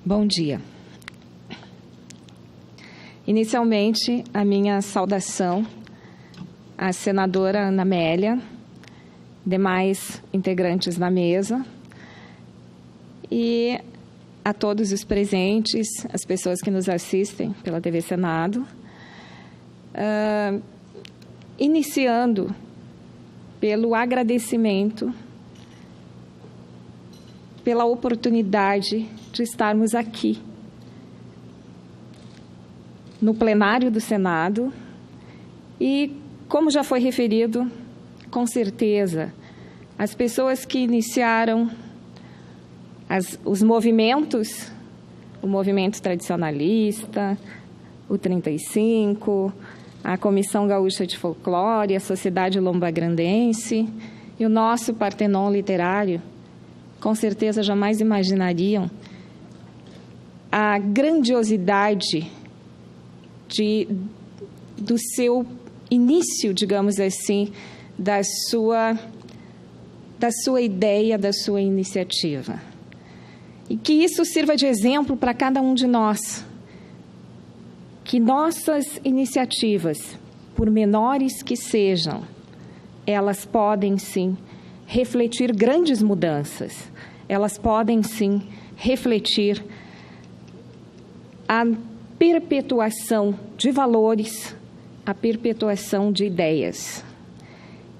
Bom dia. Inicialmente, a minha saudação à senadora Ana Amélia, demais integrantes da mesa e a todos os presentes, as pessoas que nos assistem pela TV Senado. Iniciando pelo agradecimento pela oportunidade de estarmos aqui, no plenário do Senado, e, como já foi referido, com certeza, as pessoas que iniciaram os movimentos, o movimento tradicionalista, o 35, a Comissão Gaúcha de Folclore, a Sociedade Lombagrandense e o nosso Partenon Literário, com certeza jamais imaginariam a grandiosidade do seu início, digamos assim, da sua ideia, da sua iniciativa. E que isso sirva de exemplo para cada um de nós. Que nossas iniciativas, por menores que sejam, elas podem, sim, refletir grandes mudanças. Elas podem, sim, refletir a perpetuação de valores, a perpetuação de ideias.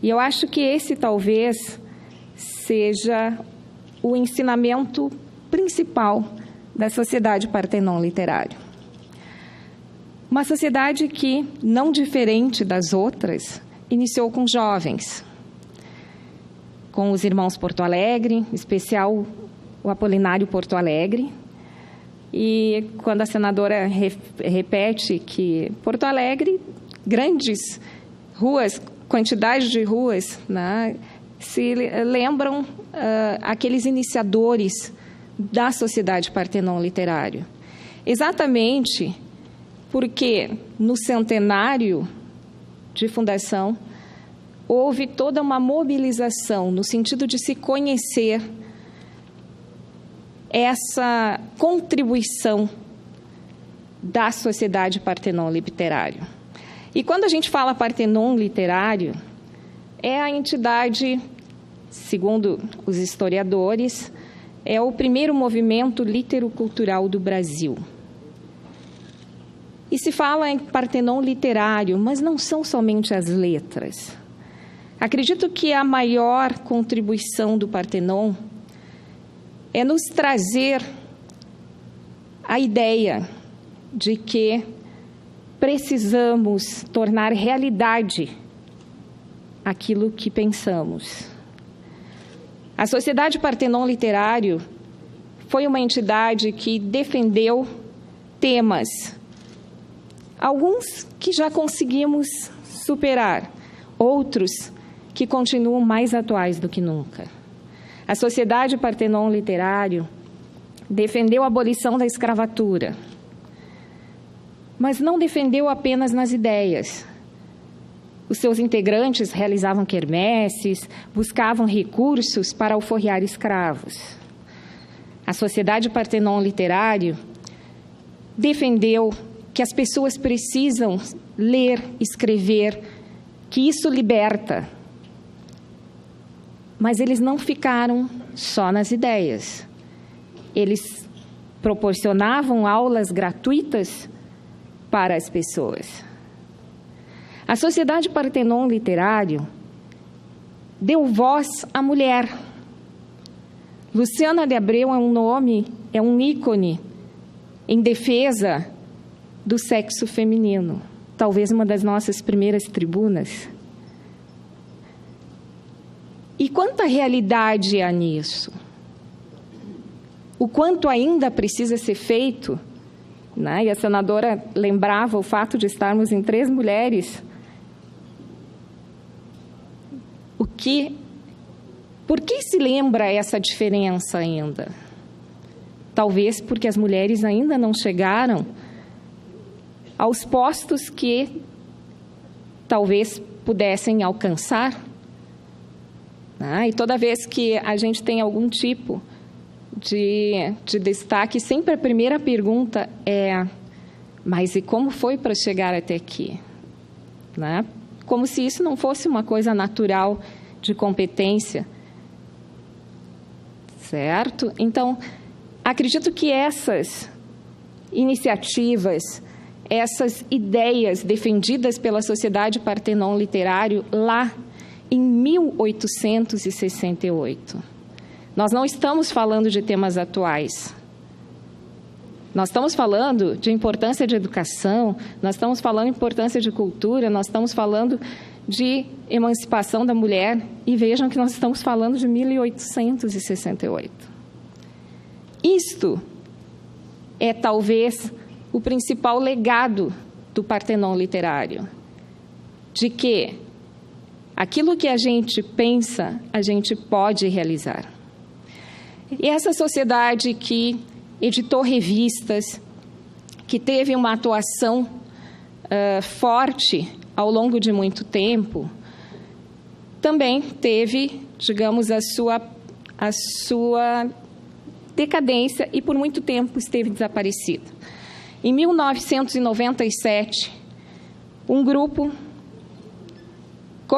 E eu acho que esse talvez seja o ensinamento principal da Sociedade Partenon Literário. Uma sociedade que, não diferente das outras, iniciou com jovens, com os irmãos Porto Alegre, em especial o Apolinário Porto Alegre. E quando a senadora repete que Porto Alegre, grandes ruas, quantidade de ruas, né, se lembram aqueles iniciadores da Sociedade Partenon Literário. Exatamente porque no centenário de fundação houve toda uma mobilização no sentido de se conhecer essa contribuição da Sociedade Partenon Literário. E quando a gente fala Partenon Literário, é a entidade, segundo os historiadores, é o primeiro movimento litero-cultural do Brasil. E se fala em Partenon Literário, mas não são somente as letras. Acredito que a maior contribuição do Partenon é nos trazer a ideia de que precisamos tornar realidade aquilo que pensamos. A Sociedade Partenon Literário foi uma entidade que defendeu temas, alguns que já conseguimos superar, outros que continuam mais atuais do que nunca. A Sociedade Partenon Literário defendeu a abolição da escravatura, mas não defendeu apenas nas ideias. Os seus integrantes realizavam quermesses, buscavam recursos para alforriar escravos. A Sociedade Partenon Literário defendeu que as pessoas precisam ler, escrever, que isso liberta. Mas eles não ficaram só nas ideias. Eles proporcionavam aulas gratuitas para as pessoas. A Sociedade Partenon Literário deu voz à mulher. Luciana de Abreu é um nome, é um ícone em defesa do sexo feminino. Talvez uma das nossas primeiras tribunas. E quanta realidade há nisso? O quanto ainda precisa ser feito, né? E a senadora lembrava o fato de estarmos em 3 mulheres. Por que se lembra essa diferença ainda? Talvez porque as mulheres ainda não chegaram aos postos que talvez pudessem alcançar. E toda vez que a gente tem algum tipo de destaque, sempre a primeira pergunta é: mas e como foi para chegar até aqui? Né? Como se isso não fosse uma coisa natural de competência, certo? Então, acredito que essas iniciativas, essas ideias defendidas pela Sociedade Partenon Literário lá em 1868. Nós não estamos falando de temas atuais. Nós estamos falando de importância de educação, nós estamos falando de importância de cultura, nós estamos falando de emancipação da mulher, e vejam que nós estamos falando de 1868. Isto é talvez o principal legado do Partenon Literário, de que aquilo que a gente pensa, a gente pode realizar. E essa sociedade que editou revistas, que teve uma atuação forte ao longo de muito tempo, também teve, digamos, a sua decadência e por muito tempo esteve desaparecida. Em 1997, um grupo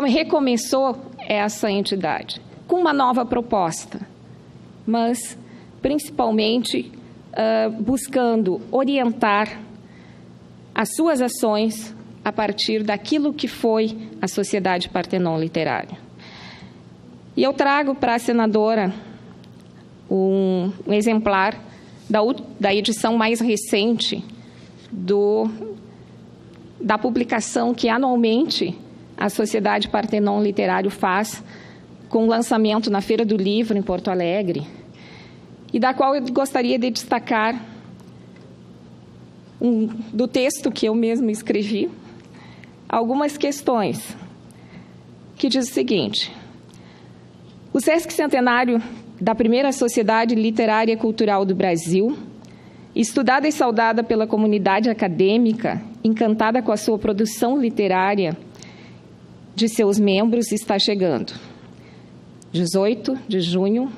recomeçou essa entidade com uma nova proposta, mas principalmente buscando orientar as suas ações a partir daquilo que foi a Sociedade Partenon Literária. E eu trago para a senadora um exemplar da edição mais recente da publicação que anualmente a Sociedade Partenon Literário faz com o lançamento na Feira do Livro em Porto Alegre, e da qual eu gostaria de destacar do texto que eu mesma escrevi, algumas questões, que diz o seguinte: o Sesc Centenário da primeira Sociedade Literária e Cultural do Brasil, estudada e saudada pela comunidade acadêmica, encantada com a sua produção literária de seus membros, está chegando. 18 de junho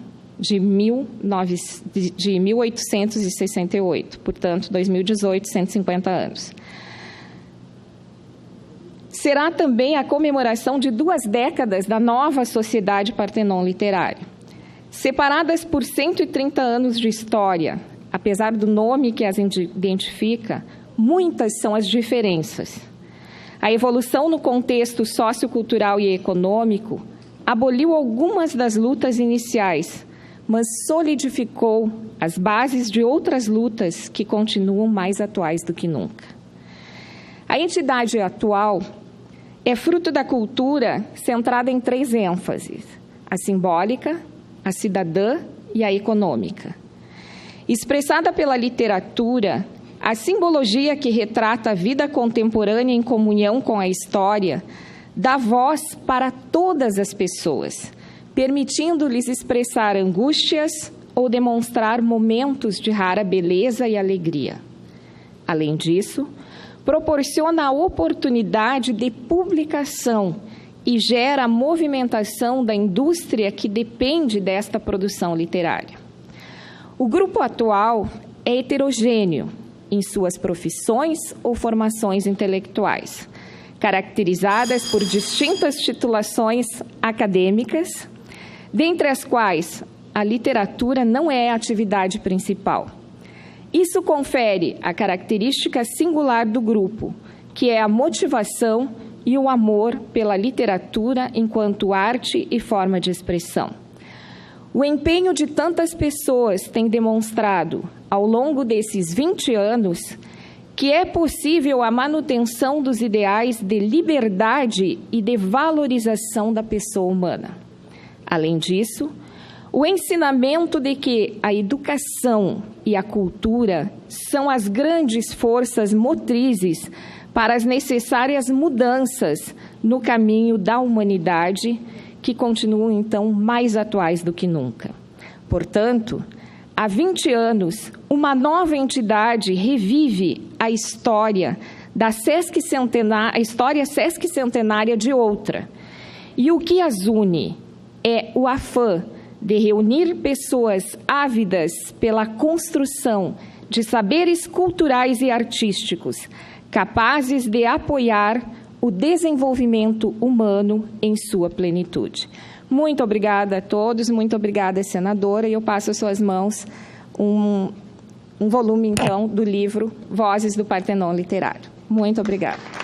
de 1868, portanto, 2018, 150 anos. Será também a comemoração de 2 décadas da nova Sociedade Partenon Literária. Separadas por 130 anos de história, apesar do nome que as identifica, muitas são as diferenças. A evolução no contexto sociocultural e econômico aboliu algumas das lutas iniciais, mas solidificou as bases de outras lutas que continuam mais atuais do que nunca. A entidade atual é fruto da cultura centrada em 3 ênfases: a simbólica, a cidadã e a econômica. Expressada pela literatura, a simbologia que retrata a vida contemporânea em comunhão com a história dá voz para todas as pessoas, permitindo-lhes expressar angústias ou demonstrar momentos de rara beleza e alegria. Além disso, proporciona a oportunidade de publicação e gera a movimentação da indústria que depende desta produção literária. O grupo atual é heterogêneo em suas profissões ou formações intelectuais, caracterizadas por distintas titulações acadêmicas, dentre as quais a literatura não é a atividade principal. Isso confere a característica singular do grupo, que é a motivação e o amor pela literatura enquanto arte e forma de expressão. O empenho de tantas pessoas tem demonstrado, ao longo desses 20 anos, que é possível a manutenção dos ideais de liberdade e de valorização da pessoa humana. Além disso, o ensinamento de que a educação e a cultura são as grandes forças motrizes para as necessárias mudanças no caminho da humanidade, que continuam, então, mais atuais do que nunca. Portanto, há 20 anos, uma nova entidade revive a história a história sesquicentenária de outra. E o que as une é o afã de reunir pessoas ávidas pela construção de saberes culturais e artísticos, capazes de apoiar o desenvolvimento humano em sua plenitude. Muito obrigada a todos, muito obrigada, senadora, e eu passo às suas mãos um volume, então, do livro Vozes do Partenon Literário. Muito obrigada.